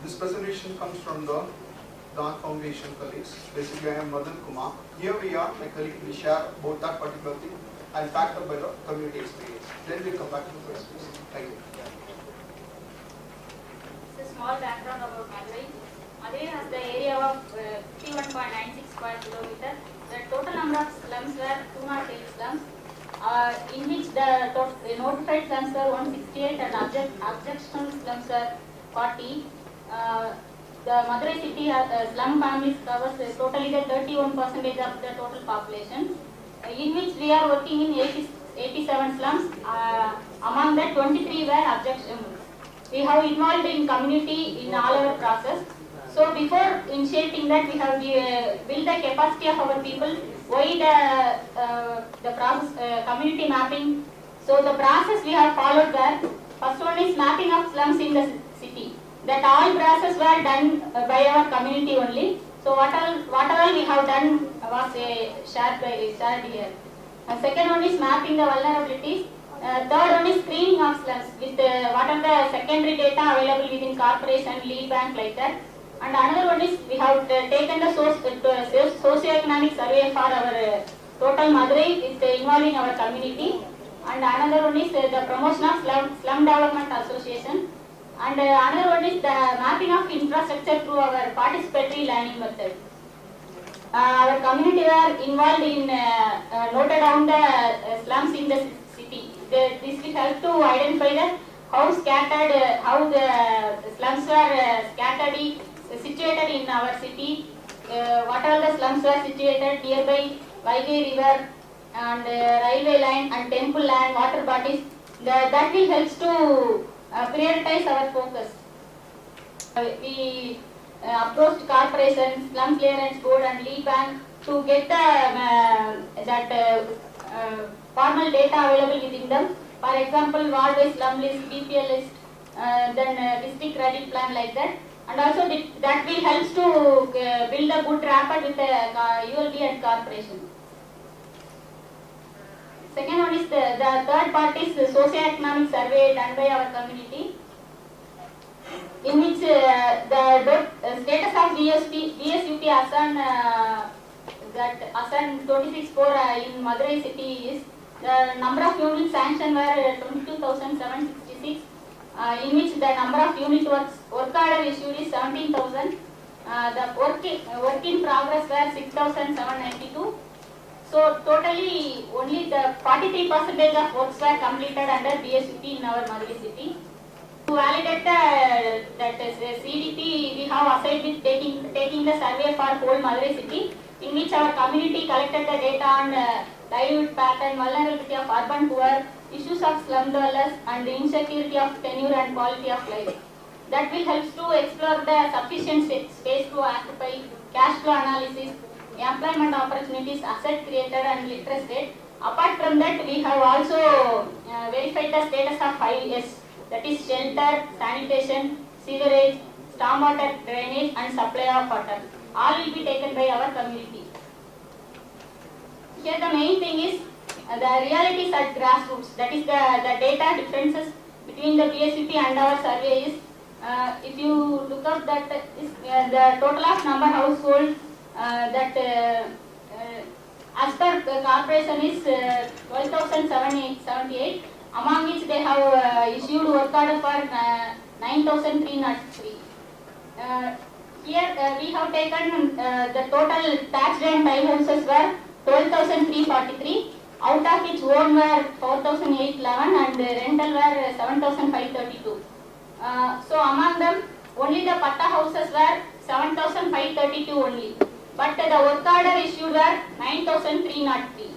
This presentation comes from the Dawn Foundation colleagues. Basically, I am Madan Kumar. Here we are, my colleague will share about that particular thing and backed up by the community experience. Then we'll come back to the questions. Thank you. It's a small background about Madurai. Madurai has the area of 51.96 square kilometer. The total number of slums were 208 slums, in which the notified slums were 168 and objectionable slums were 40. The Madurai city slum families covers totally the 31% of the total population, in which we are working in 87 slums. Among that, 23 were objectionable. We have involved in community in all our process. So before initiating that, we have built the capacity of our people. Why the process community mapping? So the process we have followed there. First one is mapping of slums in the city. That all process were done by our community only. So whatever we have done was shared here. Second one is mapping the vulnerabilities. Third one is screening of slums with what are the secondary data available within corporation, lead bank, like that. And another one is we have taken the socio-economic survey for our total Madurai with involving our community. And another one is the promotion of slum development association. And another one is the mapping of infrastructure through our participatory learning method. Our community were involved in noted down the slums in the city. This will help to identify how the slums were scattered, situated in our city. What all the slums were situated nearby Vaigai river and railway line and temple land, water bodies. That will help to prioritize our focus. We approached corporations, slum clearance board and lead bank to get formal data available within them. For example, ward-wise slum list, BPL list, then district credit plan, like that. And also that will help to build a good rapport with the ULB and corporation. Second one is the third part is the socio-economic survey done by our community, in which the status of VSUP Asan 26-4 in Madurai city is the number of units sanctioned were 22,766, in which the number of unit work order issued is 17,000. The work in progress were 6,792. So totally only the 43% of works were completed under BSUP in our Madurai city. To validate that CDP, we have assigned with taking the survey for whole Madurai city, in which our community collected the data on livelihood pattern, vulnerability of urban poor, issues of slum dwellers, and the insecurity of tenure and quality of life. That will help to explore the sufficient space to occupy, cash flow analysis, employment opportunities, asset created, and literacy rate. Apart from that, we have also verified the status of 5S, that is shelter, sanitation, sewerage, stormwater drainage, and supply of water. All will be taken by our community. Here the main thing is the realities at grassroots. That is the data differences between the BSUP and our survey is, if you look up that is the total of number of households as per the corporation is 12,778, among which they have issued work order for 9,303. Here we have taken the total taxed and tied houses were 12,343, out of which own were 4,811 and rental were 7,532. So among them, only the patta houses were 7,532 only, but the work order issued were 9,303.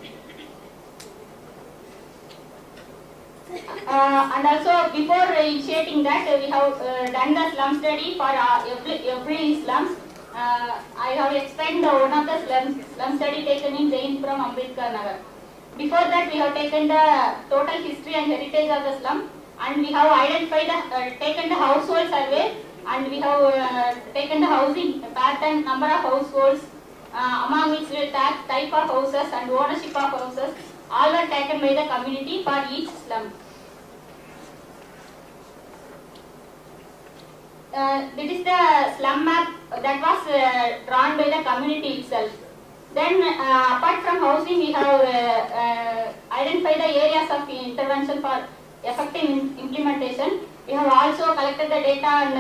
And also before initiating that, we have done the slum study for every slums. I have explained one of the slum study taken in Jainpuram, Ambedkar Nagar. Before that, we have taken the total history and heritage of the slum, and we have identified taken the household survey, and we have taken the housing pattern, number of households, among which type of houses and ownership of houses, all were taken by the community for each slum. This is the slum map that was drawn by the community itself. Then apart from housing, we have identified the areas of intervention for effective implementation. We have also collected the data on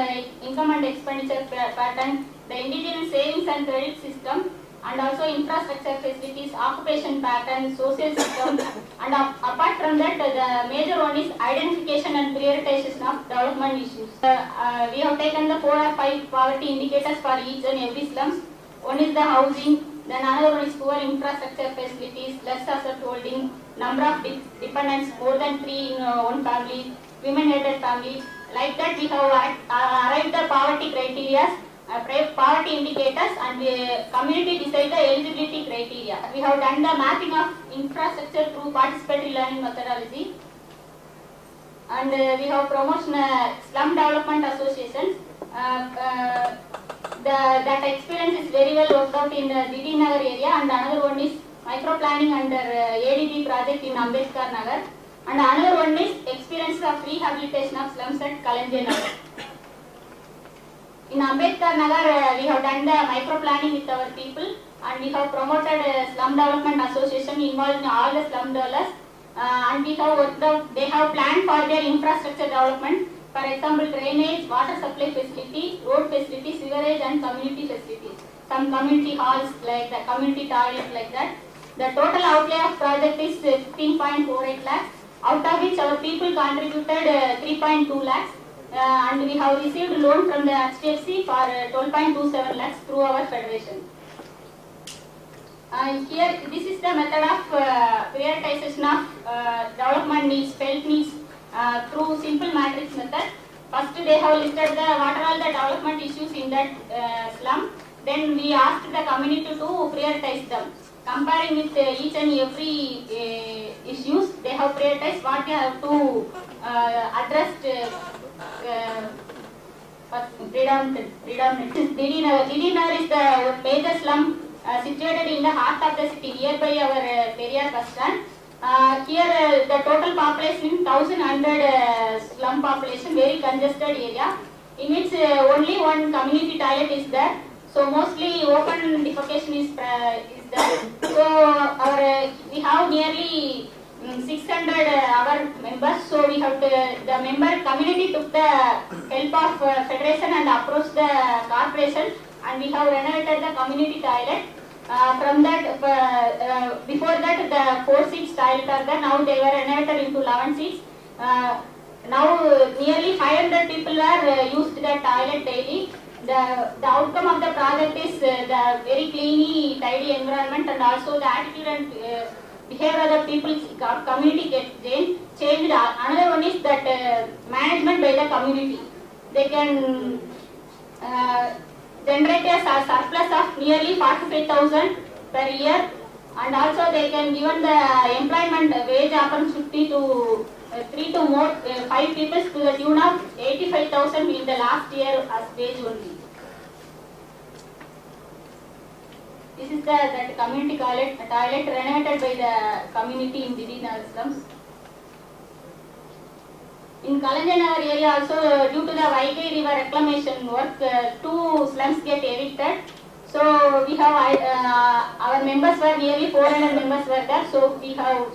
income and expenditure pattern, the individual savings and credit system, and also infrastructure facilities, occupation pattern, social system, and apart from that, the major one is identification and prioritization of development issues. We have taken the 4 or 5 poverty indicators for each and every slums. One is the housing, then another one is poor infrastructure facilities, less asset holding, number of dependents more than 3 in one family, women-headed family. Like that, we have arrived the poverty criteria. Poverty indicators, and community decide the eligibility criteria. We have done the mapping of infrastructure through participatory learning methodology, and we have promotion slum development associations. That experience is very well worked out in Didi Nagar area, and another one is micro planning under ADB project in Ambedkar Nagar, and another one is experience of rehabilitation of slums at Kalanje Nagar. In Ambedkar Nagar, we have done the micro planning with our people, and we have promoted a slum development association involving all the slum dwellers, and we have worked out, they have planned for their infrastructure development, for example drainage, water supply facility, road facility, sewerage and community facilities. Some community halls like the community toilet like that. The total outlay of project is 15.48 lakhs, out of which our people contributed 3.2 lakhs. And we have received loan from the HDFC for 12.27 lakhs through our federation. Here, this is the method of prioritization of development needs, felt needs through simple matrix method. First, they have listed what are all the development issues in that slum. Then we asked the community to prioritize them. Comparing with each and every issues, they have prioritized what they have to address. Predominant. Didi Nagar is the major slum situated in the heart of the city, nearby our Periyar bus stand. Here the total population is 1100 slum population, very congested area, in which only one community toilet is there. So mostly open defecation is there. So we have nearly 600 our members, so we have the member community took the help of federation and approached the corporation, and we have renovated the community toilet. From that, before that the 4 seats toilet are there, now they were renovated into 11 seats. Now nearly 500 people are used the toilet daily. The outcome of the project is the very clean, tidy environment, and also the attitude and behavior of the people, community gets changed. Another one is that management by the community. They can generate a surplus of nearly 45,000 per year, and also they can given the employment wage opportunity to 5 people to the tune of 85,000 in the last year as wage only. This is that community toilet renovated by the community in Didi Nagar slums. In Kalanje Nagar area also, due to the Vaigai river reclamation work, 2 slums get evicted. So we have our members were nearly 400 members were there. So we have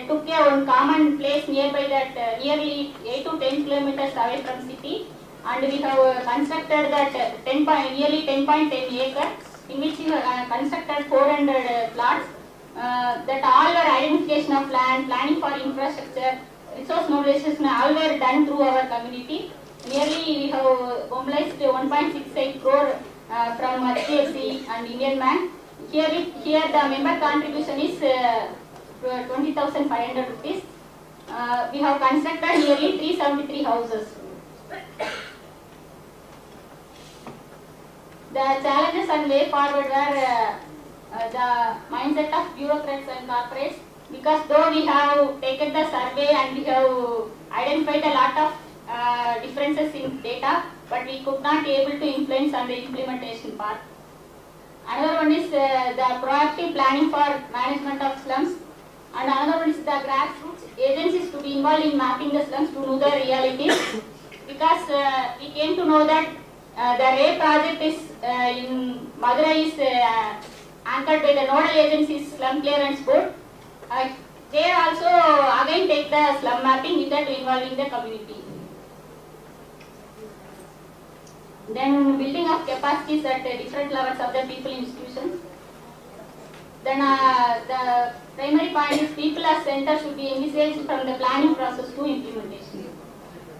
took a one common place nearby that nearly 8 to 10 kilometers away from city, and we have constructed that nearly 10.10 acres, in which we have constructed 400 plots. That all were identification of land, planning for infrastructure, resource mobilization, all were done through our community. Nearly we have mobilized 1.68 crore from HDFC and Indian Bank. Here the member contribution is 20,500 rupees. We have constructed nearly 373 houses. The challenges and way forward were the mindset of bureaucrats and corporates, because though we have taken the survey and we have identified a lot of differences in data, but we could not be able to influence on the implementation part. Another one is the proactive planning for management of slums, and another one is the grassroots agencies to be involved in mapping the slums to know the realities. because we came to know that the RAY project is in Madurai is anchored by the nodal agencies Slum Clearance Board. They also again take the slum mapping with that involving the community. Then building of capacities at different levels of the people institutions. Then the primary point is people as center should be envisaged from the planning process to implementation.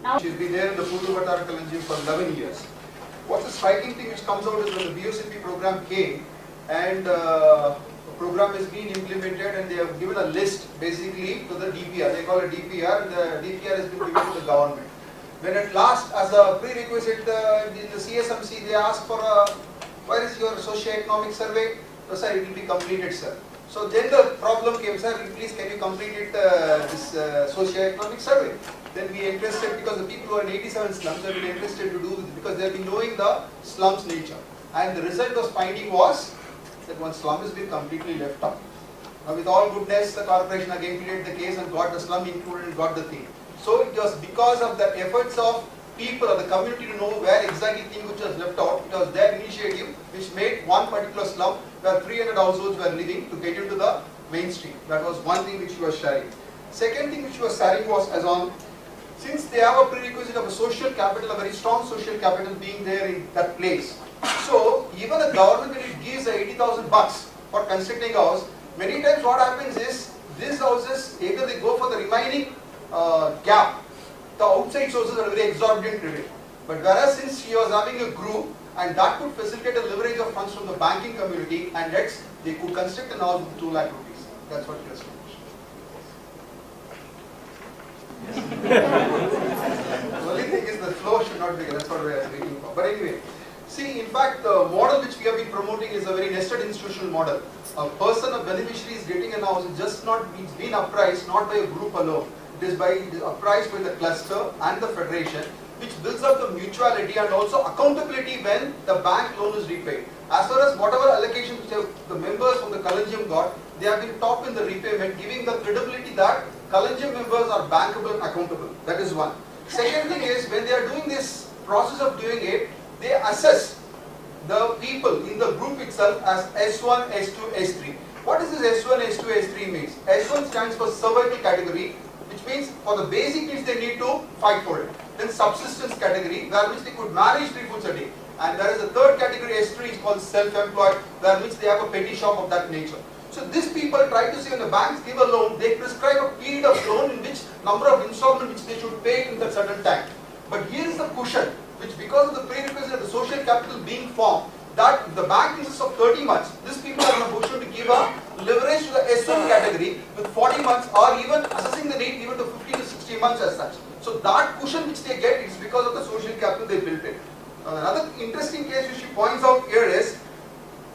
Now, She's been there in the Pudu Vatar Kalanjim for 11 years. What's the striking thing which comes out is when the BOCP program came and the program is being implemented and they have given a list basically to the DPR. They call it DPR and the DPR has been given to the government. When at last, as a prerequisite in the CSMC, they ask for where is your socio-economic survey? So, sir, it will be completed, sir. So then the problem came, sir, please can you complete it, this socio-economic survey? Then we interested, because the people who are in 87 slums have been interested to do this because they have been knowing the slums nature. And the result was finding was that one slum has been completely left out. Now with all goodness, the corporation again pleaded the case and got the slum included and got the thing. So it was because of the efforts of people or the community to know where exactly thing which was left out. It was their initiative which made one particular slum where 300 households were living to get into the mainstream. That was one thing which we were sharing. Second thing which we were sharing was as on, since they have a prerequisite of a social capital, a very strong social capital being there in that place. So even the government, when it gives 80,000 bucks for constructing a house, many times what happens is these houses either they go for the remaining gap. The outside sources are very exorbitant today. But whereas since she was having a group and that could facilitate a leverage of funds from the banking community and next they could construct an house with 2 lakh rupees. That's what she was saying. The only thing is the flow should not be, that's what we are waiting for. But anyway, see, in fact, the model which we have been promoting is a very nested institutional model. A person, a beneficiary is getting an house, it's been appraised not by a group alone. It is appraised by the cluster and the federation, which builds up the mutuality and also accountability when the bank loan is repaid. As far as whatever allocations which the members from the Kalanjim got, they have been top in the repayment, giving the credibility that Kalanjim members are bankable and accountable. That is one. Second thing is, when they are doing this process of doing it, they assess the people in the group itself as S1, S2, S3. What is this S1, S2, S3 means? S1 stands for survival category, which means for the basic needs they need to fight for it. Then subsistence category, where which they could manage 3 foods a day. And there is a third category, S3, is called self-employed, where which they have a petty shop of that nature. So these people try to see when the banks give a loan, they prescribe a period of loan in which number of installments which they should pay in that certain time. But here is the cushion, which because of the prerequisite of the social capital being formed, that if the bank consists of 30 months, these people are in a position to give a leverage to the S1 category with 40 months or even assessing the need even to 50 to 60 months as such. So that cushion which they get is because of the social capital they built it. Another interesting case which she points out here is,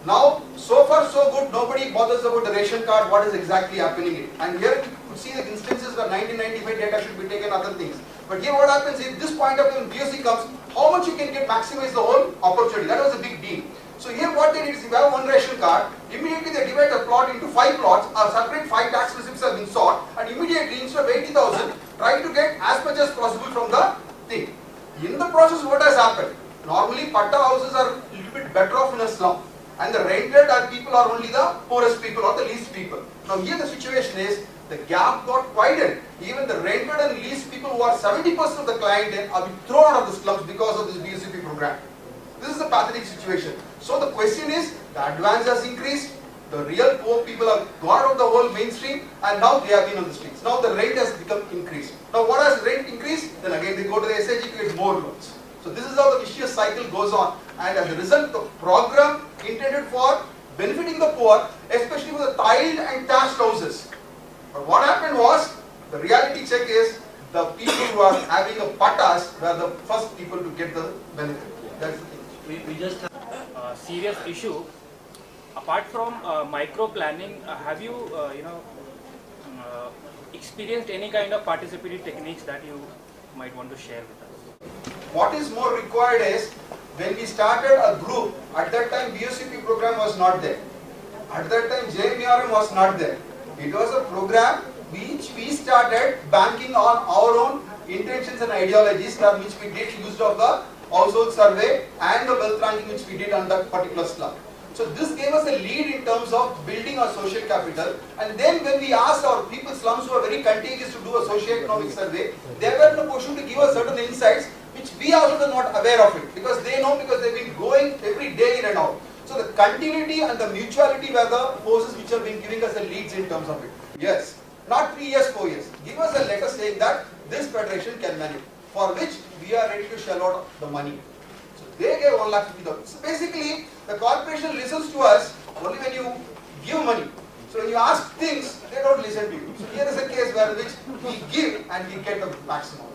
now so far so good, nobody bothers about the ration card, what is exactly happening. And here you could see the instances where 1995 data should be taken, other things. But here what happens is, this point of view when BOC comes, how much you can get maximize the whole opportunity. That was a big deal. So here what they did is, if you have one ration card, immediately they divide the plot into 5 plots, a separate 5 tax receipts have been sought, and immediately instead of 80,000, try to get as much as possible from the thing. In the process, what has happened? Normally patta houses are a little bit better off in a slum, and the rented people are only the poorest people or the least people. Now here the situation is, the gap got widened. Even the rented and least people who are 70% of the clientele are being thrown out of the slums because of this BOCP program. This is the pathetic situation. So the question is, the advance has increased, the real poor people have gone out of the whole mainstream, and now they have been on the streets. Now the rent has become increased. Now what has rent increased? Then again they go to the SIG to get more loans. So this is how the vicious cycle goes on, and as a result, the program intended for benefiting the poor, especially for the tiled and thatched houses. But what happened was, the reality check is, the people who are having a pattas were the first people to get the benefit. That's the thing. We just have a serious issue. Apart from micro planning, have you experienced any kind of participatory techniques that you might want to share with us? What is more required is, when we started a group, at that time BOCP program was not there. At that time JMRM was not there. It was a program which we started banking on our own intentions and ideologies that which we did used of the household survey and the wealth ranking which we did on that particular slum. So this gave us a lead in terms of building our social capital, and then when we asked our people slums who are very contagious to do a socio-economic survey, they were in a position to give us certain insights which we also were not aware of it, because they know, because they've been going every day in and out. So the continuity and the mutuality were the forces which have been giving us the leads in terms of it. Yes, not 3 years, 4 years. Give us a letter saying that this federation can manage, for which we are ready to shell out the money. So they gave 1,50,000. So basically, the corporation listens to us only when you give money. So when you ask things, they don't listen to you. So here is a case where which we give and we get the maximum.